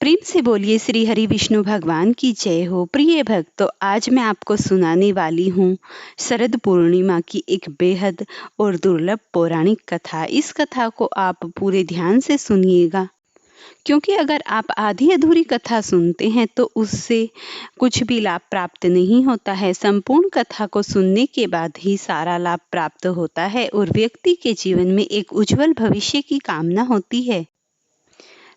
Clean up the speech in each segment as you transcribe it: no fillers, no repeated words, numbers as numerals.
प्रेम से बोलिए श्री हरि विष्णु भगवान की जय हो। प्रिय भक्तों, आज मैं आपको सुनाने वाली हूँ शरद पूर्णिमा की एक बेहद और दुर्लभ पौराणिक कथा। इस कथा को आप पूरे ध्यान से सुनिएगा, क्योंकि अगर आप आधी अधूरी कथा सुनते हैं तो उससे कुछ भी लाभ प्राप्त नहीं होता है। संपूर्ण कथा को सुनने के बाद ही सारा लाभ प्राप्त होता है और व्यक्ति के जीवन में एक उज्जवल भविष्य की कामना होती है।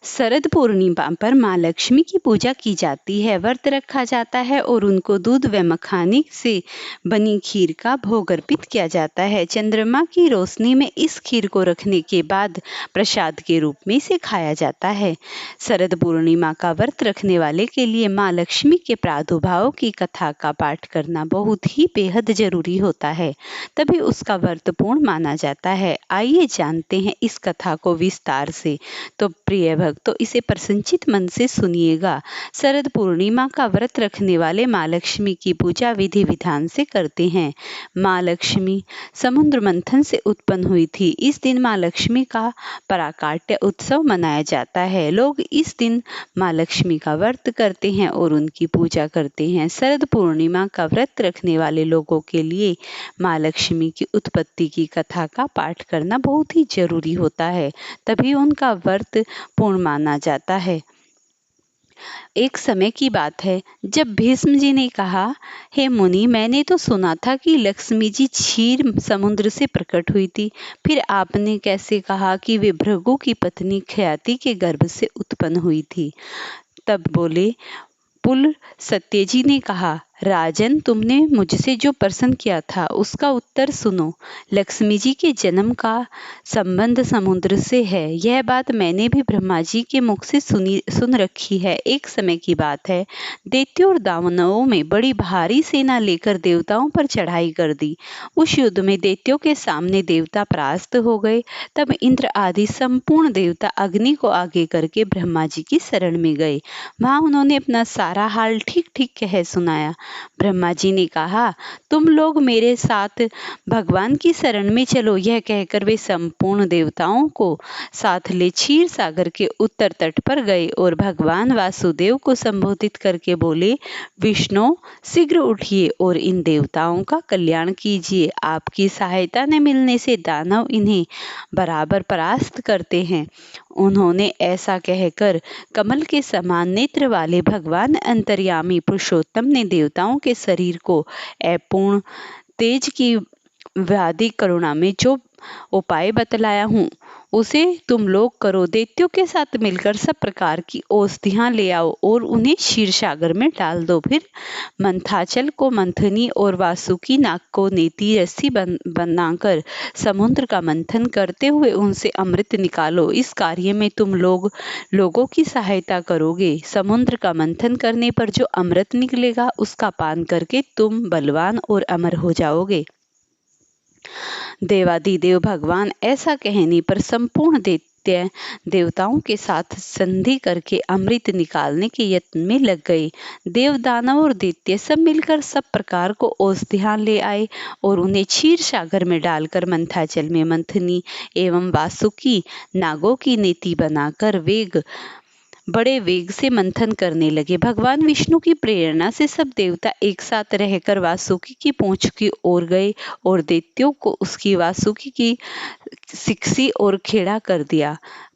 शरद पूर्णिमा पर माँ लक्ष्मी की पूजा की जाती है, व्रत रखा जाता है और उनको दूध व मखाने से बनी खीर का भोग अर्पित किया जाता है। चंद्रमा की रोशनी में इस खीर को रखने के बाद प्रसाद के रूप में इसे खाया जाता है। शरद पूर्णिमा का व्रत रखने वाले के लिए माँ लक्ष्मी के प्रादुर्भाव की कथा का पाठ करना बहुत ही बेहद जरूरी होता है, तभी उसका व्रत पूर्ण माना जाता है। आइए जानते हैं इस कथा को विस्तार से। तो प्रिय तो इसे प्रसन्नचित मन से सुनिएगा। शरद पूर्णिमा का व्रत रखने वाले माँ लक्ष्मी की पूजा विधि विधान से करते हैं। माँ लक्ष्मी समुद्र मंथन से उत्पन्न हुई थी। इस दिन माँ लक्ष्मी का पराकाट्य उत्सव मनाया जाता है। लोग इस दिन माँ लक्ष्मी का व्रत करते हैं और उनकी पूजा करते हैं। शरद पूर्णिमा का व्रत रखने वाले लोगों के लिए माँ लक्ष्मी की उत्पत्ति की कथा का पाठ करना बहुत ही जरूरी होता है, तभी उनका व्रत पूर्ण माना जाता है। एक समय की बात है जब भीष्म जी ने कहा, हे मुनि, मैंने तो सुना था कि लक्ष्मी जी क्षीर समुद्र से प्रकट हुई थी, फिर आपने कैसे कहा कि वे भृगु की पत्नी ख्याति के गर्भ से उत्पन्न हुई थी? तब बोले पुल सत्यजी ने कहा, राजन, तुमने मुझसे जो प्रश्न किया था उसका उत्तर सुनो। लक्ष्मी जी के जन्म का संबंध समुद्र से है। यह बात मैंने भी ब्रह्मा जी के मुख से सुन रखी है। एक समय की बात है, दैत्यों और दानवों में बड़ी भारी सेना लेकर देवताओं पर चढ़ाई कर दी। उस युद्ध में दैत्यों के सामने देवता परास्त हो गए। तब इंद्र आदि संपूर्ण देवता अग्नि को आगे करके ब्रह्मा जी की शरण में गए। वहां उन्होंने अपना सारा हाल ठीक ठीक कह सुनाया। ब्रह्मा जी ने कहा, तुम लोग मेरे साथ भगवान की शरण में चलो। यह कहकर वे संपूर्ण देवताओं को साथ ले क्षीर सागर के उत्तर तट पर गए और भगवान वासुदेव को संबोधित करके बोले, विष्णु, शीघ्र उठिए और इन देवताओं का कल्याण कीजिए। आपकी सहायता न मिलने से दानव इन्हें बराबर परास्त करते हैं। उन्होंने ऐसा कहकर कमल के समान नेत्र वाले भगवान अंतर्यामी पुरुषोत्तम ने देवताओं के शरीर को अपूर्ण तेज की व्याधि करुणा में जो उपाय बतलाया हूँ उसे तुम लोग करो। दैत्यों के साथ मिलकर सब प्रकार की औषधियां ले आओ और उन्हें क्षीर सागर में डाल दो। फिर मंथाचल को मंथनी और वासुकी नाग को नेति रस्सी बनाकर समुद्र का मंथन करते हुए उनसे अमृत निकालो। इस कार्य में तुम लोगों की सहायता करोगे। समुद्र का मंथन करने पर जो अमृत निकलेगा उसका पान करके तुम बलवान और अमर हो जाओगे। देवादिदेव भगवान ऐसा कहने पर संपूर्ण दैत्य देवताओं के साथ संधि करके अमृत निकालने के यत्न में लग गए। देव, दानव और दैत्य सब मिलकर सब प्रकार को औषधियां ले आए और उन्हें क्षीर सागर में डालकर मंथाचल में मंथनी एवं वासुकी नागों की नेति बनाकर बड़े वेग से मंथन करने लगे। भगवान विष्णु की प्रेरणा से सब देवता एक साथ रहकर वासुकी की पूंछ की ओर गए और दैत्यों को उसकी वासुकी की सिक्सी और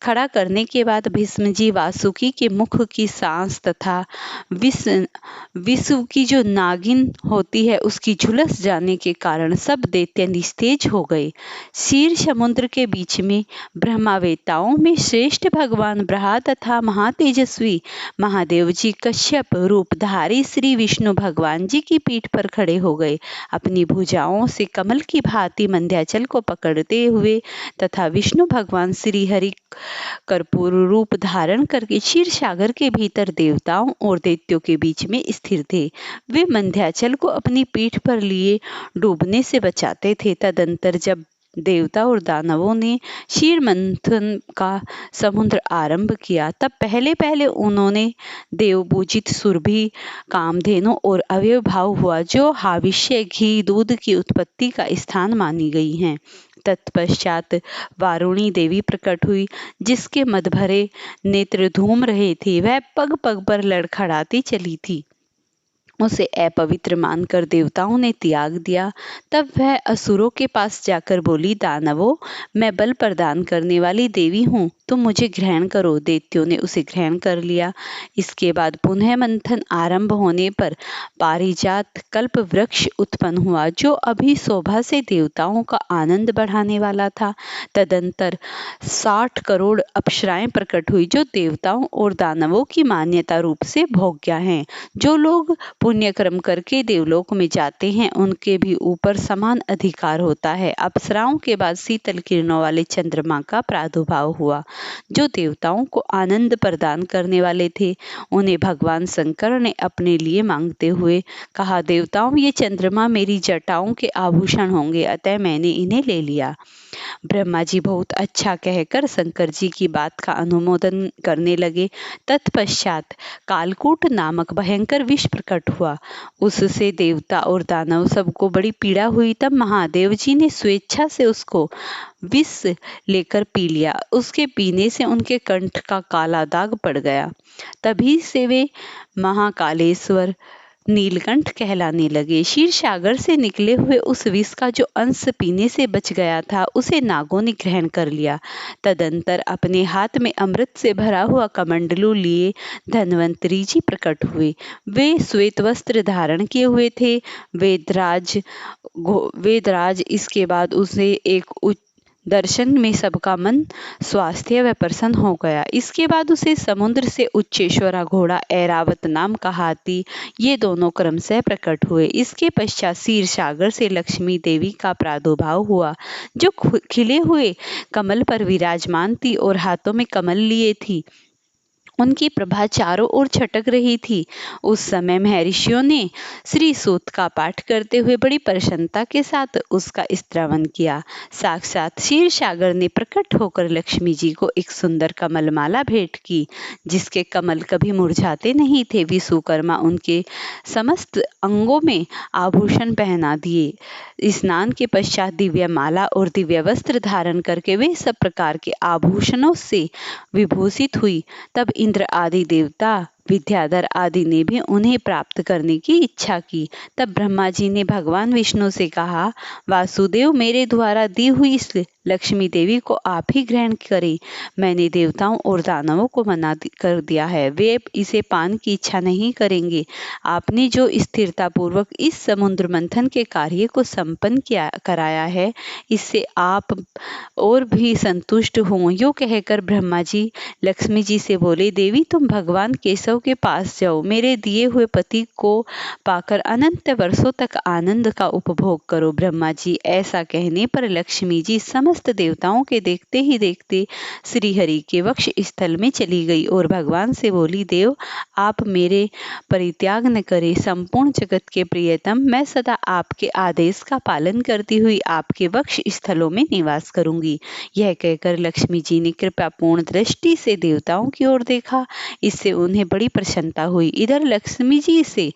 खड़ा करने के बाद भीष्म जी वासुकी के मुख की सांस तथा विश्व की जो नागिन होती है उसकी झुलस जाने के कारण सब दैत्य निस्तेज हो गए। क्षीर समुद्र के बीच में ब्रह्मावेताओं में श्रेष्ठ भगवान ब्रह्मा तथा महातेजस्वी महादेव जी कश्यप रूपधारी श्री विष्णु भगवान जी की पीठ पर खड़े हो गए। अपनी भुजाओं से कमल की भांति मंध्याचल को पकड़ते हुए तथा विष्णु भगवान श्री हरि कर्पूर रूप धारण करके क्षीर सागर के भीतर देवताओं और दैत्यों के बीच में स्थिर थे। वे मंध्याचल को अपनी पीठ पर लिए डूबने से बचाते थे। तदंतर जब देवता और दानवों ने क्षीर मंथन का समुद्र आरंभ किया, तब पहले पहले उन्होंने देवपूजित सुरभि, कामधेनु और अव्यय भाव हुआ, जो हाविष्य, घी, दूध की उत्पत्ति का स्थान मानी गई हैं। तत्पश्चात वारुणी देवी प्रकट हुई, जिसके मद भरे नेत्र धूम रहे थे। वह पग पग पर लड़खड़ाती चली थी। उसे अपवित्र मानकर देवताओं ने त्याग दिया। तब वह असुरों के पास जाकर बोली, दानवों, मैं बल प्रदान करने वाली देवी हूँ, तुम मुझे ग्रहण करो। दैत्यों ने उसे ग्रहण कर लिया। इसके बाद पुनः मंथन आरंभ होने पर पारिजात कल्प वृक्ष उत्पन्न हुआ, जो अभी शोभा से देवताओं का आनंद बढ़ाने वाला था। तदंतर 60 करोड़ अप्सराएं प्रकट हुई, जो देवताओं और दानवों की मान्यता रूप से भोग्या हैं। जो लोग पुण्य कर्म करके देवलोक में जाते हैं, उनके भी ऊपर समान अधिकार होता है। अप्सराओं के बाद शीतल किरणों वाले चंद्रमा का प्रादुर्भाव हुआ, जो देवताओं को आनंद प्रदान करने वाले थे। उन्हें भगवान शंकर ने अपने लिए मांगते हुए कहा, देवताओं, ये चंद्रमा मेरी जटाओं के आभूषण होंगे, अतः मैंने इन्हें ले लिया। ब्रह्मा जी बहुत अच्छा कहकर शंकर जी की बात का अनुमोदन करने लगे। तत्पश्चात कालकूट नामक भयंकर विष प्रकट हुआ। उससे देवता और दानव सबको बड़ी पीड़ा हुई। तब महादेव जी ने स्वेच्छा से उसको विष लेकर पी लिया। उसके पीने से उनके कंठ का काला दाग पड़ गया। तभी से वे महाकालेश्वर नीलकंठ कहलाने लगे। क्षीर सागर से निकले हुए उस विष का जो अंश पीने से बच गया था, उसे नागों ने ग्रहण कर लिया। तदंतर अपने हाथ में अमृत से भरा हुआ कमंडलू लिए धन्वंतरी जी प्रकट हुए। वे श्वेत वस्त्र धारण किए हुए थे। वेदराज इसके बाद उसे एक दर्शन में सबका मन स्वास्थ्य व प्रसन्न हो गया। इसके बाद उसे समुद्र से उच्चेश्वरा घोड़ा ऐरावत नाम का हाथी, ये दोनों क्रमशः प्रकट हुए। इसके पश्चात क्षीर सागर से लक्ष्मी देवी का प्रादुर्भाव हुआ, जो खिले हुए कमल पर विराजमान थी और हाथों में कमल लिए थी। उनकी प्रभा चारों ओर छटक रही थी। उस समय महर्षियों ने श्री सूक्त का पाठ करते हुए बड़ी प्रसन्नता के साथ उसका स्तवन किया। साक्षात क्षीर सागर ने प्रकट होकर लक्ष्मी जी को एक सुंदर कमलमाला भेंट की, जिसके कमल कभी मुरझाते नहीं थे। विश्वकर्मा उनके समस्त अंगों में आभूषण पहना दिए। स्नान के पश्चात दिव्य माला और दिव्य वस्त्र धारण करके वे सब प्रकार के आभूषणों से विभूषित हुई। तब इंद्र आदि देवता, विद्याधर आदि ने भी उन्हें प्राप्त करने की इच्छा की। तब ब्रह्मा जी ने भगवान विष्णु से कहा, वासुदेव, मेरे द्वारा दी हुई इस लक्ष्मी देवी को आप ही ग्रहण करें। मैंने देवताओं और दानवों को मना कर दिया है, वे इसे पान की इच्छा नहीं करेंगे। आपने जो स्थिरता पूर्वक इस समुद्र मंथन के कार्य को संपन्न कराया है, इससे आप और भी संतुष्ट हों। यो कहकर ब्रह्मा जी लक्ष्मी जी से बोले, देवी, तुम भगवान केशव के पास जाओ, मेरे दिए हुए पति को पाकर अनंत वर्षों तक आनंद का उपभोग करो। ब्रह्मा जी ऐसा कहने पर लक्ष्मी जी समस्त देवताओं के देखते ही देखते श्री हरि के वक्ष स्थल में चली गई और भगवान से बोली, देव, आप मेरे परित्याग न करें। संपूर्ण जगत के प्रियतम, मैं सदा आपके आदेश का पालन करती हुई आपके वक्ष स्थलों में निवास करूंगी। यह कहकर लक्ष्मी जी ने कृपापूर्ण दृष्टि से देवताओं की ओर देखा। इससे उन्हें बड़ी प्रसन्नता हुई। इधर लक्ष्मी जी से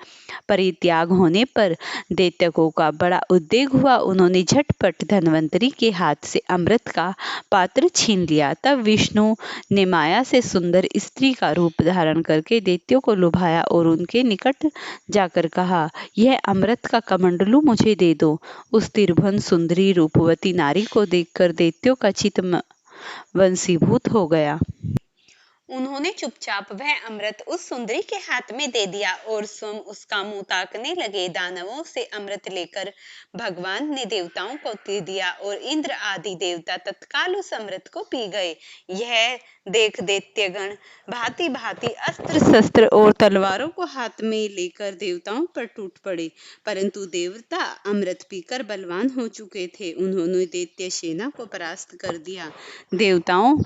परित्याग होने पर दैत्यकों का बड़ा उद्वेग हुआ। उन्होंने झटपट धन्वंतरी के हाथ से अमृत का पात्र छीन लिया। तब विष्णु ने माया से सुंदर स्त्री का रूप धारण करके दैत्यों को लुभाया और उनके निकट जाकर कहा, यह अमृत का कमंडलू मुझे दे दो। उस त्रिभुवन सुंदरी रूपवती नारी को देखकर दैत्यों का चित्त वंशीभूत हो गया। उन्होंने चुपचाप वह अमृत उस सुंदरी के हाथ में दे दिया और स्वयं उसका मुंह ताकने लगे। दानवों से अमृत लेकर भगवान ने देवताओं को दे दिया और इंद्र आदि देवता तत्काल उस अमृत को पी गए। यह देख दैत्यगण भांति भांति अस्त्र शस्त्र और तलवारों को हाथ में लेकर देवताओं पर टूट पड़े, परंतु देवता अमृत पीकर बलवान हो चुके थे। उन्होंने दैत्य सेना को परास्त कर दिया। देवताओं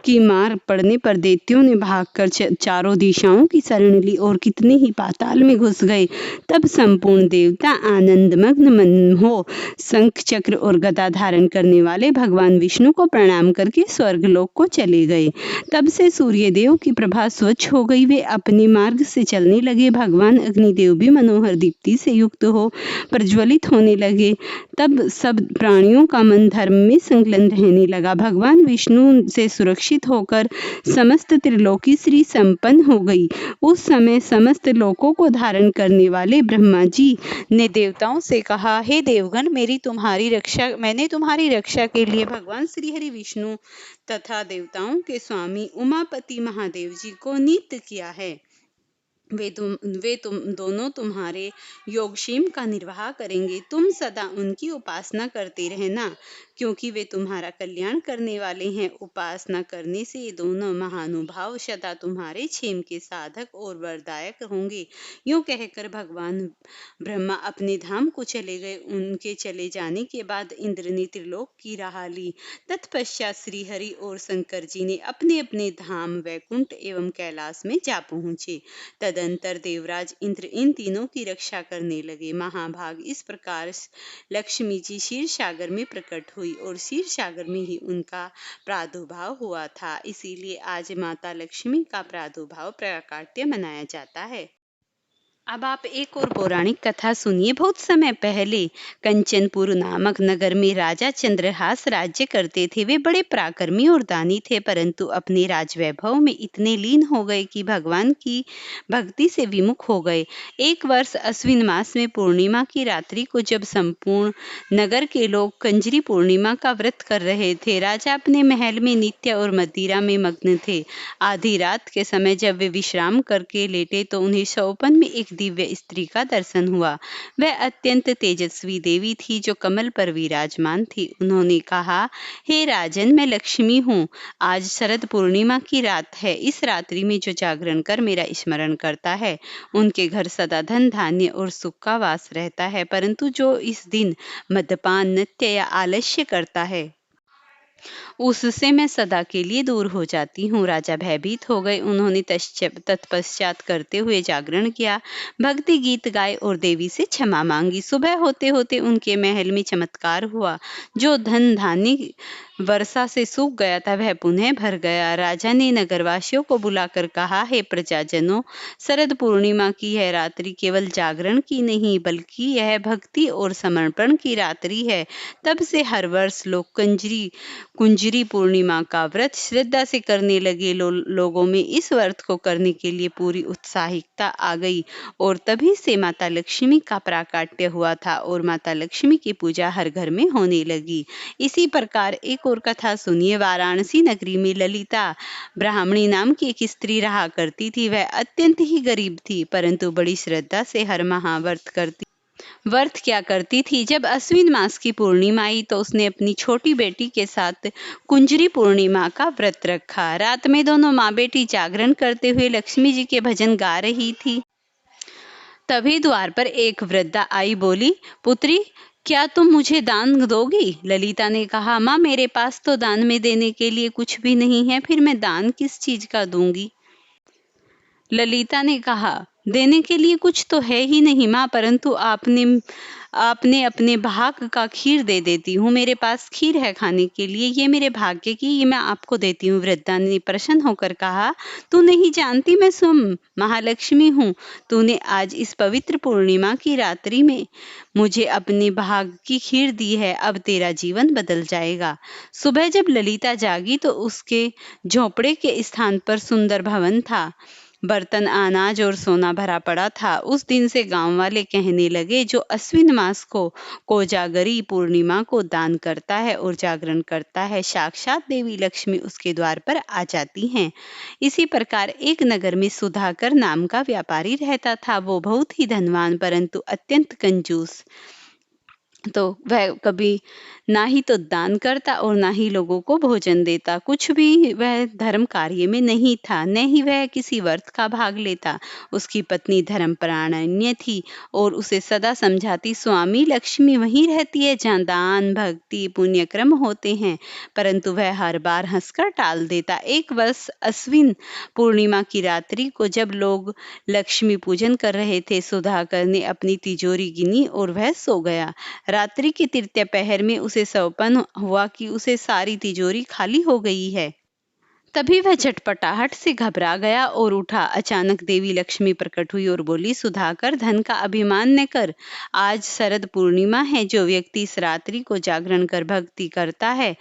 की मार पड़ने पर दैत्यों ने भागकर चारों दिशाओं की शरण ली और कितने ही पाताल में घुस गए। तब संपूर्ण देवता आनंदमग्न मन हो शंख चक्र और गदा धारण करने वाले भगवान विष्णु को प्रणाम करके स्वर्गलोक को चले गए। तब से सूर्यदेव की प्रभा स्वच्छ हो गई, वे अपने मार्ग से चलने लगे। भगवान अग्निदेव भी मनोहर दीप्ति से युक्त हो प्रज्वलित होने लगे। तब सब प्राणियों का मन धर्म में संलग्न रहने लगा। भगवान विष्णु से सुरक्षित होकर समस्त त्रिलोकी श्री संपन्न हो गई। उस समय समस्त लोकों को धारण करने वाले ब्रह्मा जी ने देवताओं से कहा, हे देवगण, मैंने तुम्हारी रक्षा के लिए भगवान श्री हरि विष्णु तथा देवताओं के स्वामी उमापति महादेव जी को नियुक्त किया है। वे तुम दोनों तुम्हारे योगक्षेम का निर्वाह करेंगे। तुम सदा उनकी उपासना करते रहना, क्योंकि वे तुम्हारा कल्याण करने वाले हैं। उपासना करने से ये दोनों महानुभाव सदा तुम्हारे क्षेम के साधक और वरदायक होंगे। यूं कहकर भगवान ब्रह्मा अपने धाम को चले गए। उनके चले जाने के बाद इंद्र ने त्रिलोक की राह ली। तत्पश्चात श्री हरि और शंकर जी ने अपने अपने धाम वैकुंठ एवं कैलाश में जा पहुंचे। तदंतर देवराज इंद्र इन तीनों की रक्षा करने लगे। महाभाग इस प्रकार लक्ष्मी जी क्षीर सागर में प्रकट हुई और क्षीर सागर में ही उनका प्रादुर्भाव हुआ था। इसीलिए आज माता लक्ष्मी का प्रादुर्भाव प्राकट्य मनाया जाता है। अब आप एक और पौराणिक कथा सुनिए। बहुत समय पहले कंचनपुर नामक नगर में राजा चंद्रहास राज्य करते थे। वे बड़े पराक्रमी और दानी थे, परंतु अपने राजवैभव में इतने लीन हो गए कि भगवान की भक्ति से विमुख हो गए। एक वर्ष अश्विन मास में पूर्णिमा की रात्रि को जब संपूर्ण नगर के लोग कंजरी पूर्णिमा का व्रत कर रहे थे, राजा अपने महल में नित्य और मदिरा में मग्न थे। आधी रात के समय जब वे विश्राम करके लेटे तो उन्हें स्वप्न में एक दिव्य स्त्री का दर्शन हुआ। वह अत्यंत तेजस्वी देवी थी जो कमल पर विराजमान थी। उन्होंने कहा, हे राजन, मैं लक्ष्मी हूँ। आज शरद पूर्णिमा की रात है। इस रात्रि में जो जागरण कर मेरा स्मरण करता है, उनके घर सदा धन धान्य और सुख का वास रहता है, परंतु जो इस दिन मद्यपान, नृत्य या आलस्य करता है, उससे मैं सदा के लिए दूर हो जाती हूँ। राजा भयभीत हो गए। उन्होंने तत्पश्चात करते हुए जागरण किया, भक्ति गीत गाए और देवी से क्षमा मांगी। सुबह होते होते उनके महल में चमत्कार हुआ। जो धन धान्य वर्षा से सूख गया था, वह पुनः भर गया। राजा ने नगरवासियों को बुलाकर कहा, हे प्रजाजनों, शरद पूर्णिमा की यह रात्रि केवल जागरण की नहीं, बल्कि यह भक्ति और समर्पण की रात्रि है। तब से हर वर्ष लोग कुंजरी पूर्णिमा का व्रत श्रद्धा से करने लगे। लोगों में इस व्रत को करने के लिए पूरी उत्साहिकता आ गई और तभी से माता लक्ष्मी का प्राकट्य हुआ था और माता लक्ष्मी की पूजा हर घर में होने लगी। इसी प्रकार एक और कथा सुनिए। वाराणसी नगरी में ललिता ब्राह्मणी नाम की एक स्त्री रहा करती थी। वह अत्यंत ही गरीब थी, परंतु बड़ी श्रद्धा से हर व्रत क्या करती थी। जब अश्विन मास की पूर्णिमा आई तो उसने अपनी छोटी बेटी के साथ कुंजरी पूर्णिमा का व्रत रखा। रात में दोनों माँ बेटी जागरण करते हुए लक्ष्मी जी के भजन गा रही थी। तभी द्वार पर एक वृद्धा आई, बोली, पुत्री, क्या तुम मुझे दान दोगी? ललिता ने कहा, माँ, मेरे पास तो दान में देने के लिए कुछ भी नहीं है, फिर मैं दान किस चीज का दूंगी? ललिता ने कहा, देने के लिए कुछ तो है ही नहीं माँ, परंतु आपने अपने भाग का खीर दे देती हूँ। मेरे पास खीर है खाने के लिए, ये मेरे भाग्य की, ये मैं आपको देती हूँ। वृद्धा ने प्रसन्न होकर कहा, तू नहीं जानती मैं स्वयं महालक्ष्मी हूँ। तूने आज इस पवित्र पूर्णिमा की रात्रि में मुझे अपने भाग की खीर दी है, अब तेरा जीवन बदल जाएगा। सुबह जब ललिता जागी तो उसके झोपड़े के स्थान पर सुंदर भवन था। बर्तन, अनाज और सोना भरा पड़ा था। उस दिन से गांव वाले कहने लगे, जो अश्विन मास को कोजागरी पूर्णिमा को दान करता है और जागरण करता है, साक्षात देवी लक्ष्मी उसके द्वार पर आ जाती हैं। इसी प्रकार एक नगर में सुधाकर नाम का व्यापारी रहता था। वो बहुत ही धनवान परंतु अत्यंत कंजूस तो वह कभी ना ही तो दान करता और ना ही लोगों को भोजन देता। कुछ भी वह धर्म कार्य में नहीं था, न ही वह किसी व्रत का भाग लेता। उसकी पत्नी धर्मपरायण थी और उसे सदा समझाती, स्वामी लक्ष्मी वहीं रहती है जहाँ दान, भक्ति, पुण्य कर्म होते हैं। परंतु वह हर बार हंसकर टाल देता। एक वर्ष अश्विन पूर्णिमा की रात्रि को जब लोग लक्ष्मी पूजन कर रहे थे, सुधाकर ने अपनी तिजोरी गिनी और वह सो गया। रात्रि के तृतीय पहर में उसे सौपन हुआ कि उसे सारी तिजोरी खाली हो गई है। तभी वह झटपटाहट से घबरा गया और उठा। अचानक देवी लक्ष्मी प्रकट हुई और बोली, सुधाकर, धन का अभिमान न कर। आज शरद पूर्णिमा है। जो व्यक्ति इस रात्रि को जागरण कर भक्ति करता है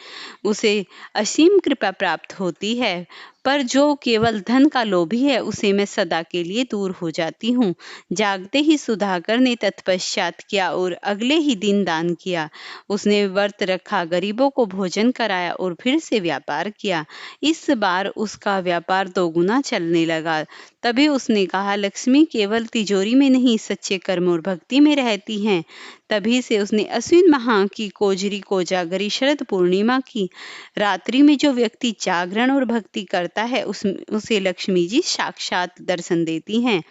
उसे असीम कृपा प्राप्त होती है, पर जो केवल धन का लोभी है उसे मैं सदा के लिए दूर हो जाती हूँ। जागते ही सुधाकर ने तत्पश्चात किया और अगले ही दिन दान किया। उसने व्रत रखा, गरीबों को भोजन कराया और फिर से व्यापार किया। इस बार उसका व्यापार दोगुना चलने लगा। तभी उसने कहा, लक्ष्मी केवल तिजोरी में नहीं, सच्चे कर्म और भक्ति में रहती हैं। तभी से उसने अश्विन माह की कोजरी कोजागरी शरद पूर्णिमा की रात्रि में जो व्यक्ति जागरण और भक्ति करता है उसे लक्ष्मी जी साक्षात दर्शन देती हैं।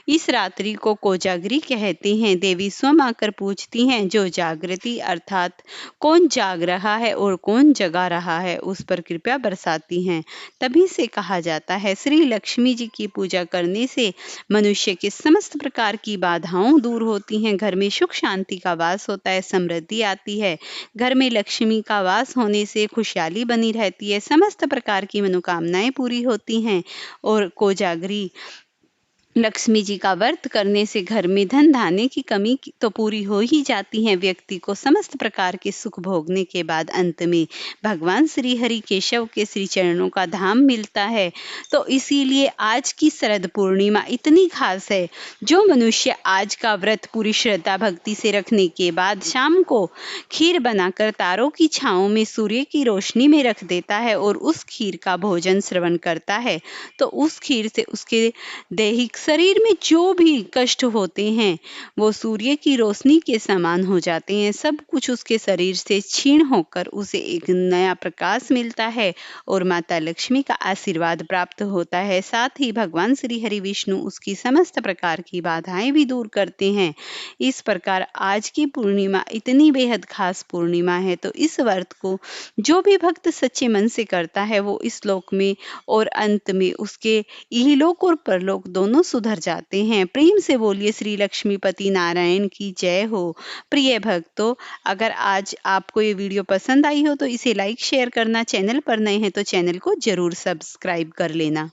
इस रात्रि को कोजागरी कहते हैं। देवी स्वयं आकर पूछती हैं, जो जागृति अर्थात कौन जाग रहा है और कौन जगा रहा है, उस पर कृपया बरसाती हैं। तभी से कहा जाता है, श्री लक्ष्मी जी की पूजा करने से मनुष्य के समस्त प्रकार की बाधाओं दूर होती हैं, घर में सुख शांति का वास होता है, समृद्धि आती है। घर में लक्ष्मी का वास होने से खुशहाली बनी रहती है, समस्त प्रकार की मनोकामनाएं पूरी होती हैं। और कोजागरी लक्ष्मी जी का व्रत करने से घर में धन धान्य की कमी तो पूरी हो ही जाती है। व्यक्ति को समस्त प्रकार के सुख भोगने के बाद अंत में भगवान श्री हरि केशव के श्री चरणों का धाम मिलता है। तो इसीलिए आज की शरद पूर्णिमा इतनी खास है। जो मनुष्य आज का व्रत पूरी श्रद्धा भक्ति से रखने के बाद शाम को खीर बनाकर तारों की छांव में सूर्य की रोशनी में रख देता है और उस खीर का भोजन श्रवण करता है, तो उस खीर से उसके दैहिक शरीर में जो भी कष्ट होते हैं वो सूर्य की रोशनी के समान हो जाते हैं। सब कुछ उसके शरीर से क्षीण होकर उसे एक नया प्रकाश मिलता है और माता लक्ष्मी का आशीर्वाद प्राप्त होता है। साथ ही भगवान श्री हरि विष्णु उसकी समस्त प्रकार की बाधाएं भी दूर करते हैं। इस प्रकार आज की पूर्णिमा इतनी बेहद खास पूर्णिमा है। तो इस व्रत को जो भी भक्त सच्चे मन से करता है वो इस लोक में और अंत में उसके इहलोक और परलोक दोनों सुधर जाते हैं। प्रेम से बोलिए श्री लक्ष्मीपति नारायण की जय हो। प्रिय भक्तों, अगर आज आपको ये वीडियो पसंद आई हो तो इसे लाइक शेयर करना, चैनल पर नए हैं तो चैनल को जरूर सब्सक्राइब कर लेना।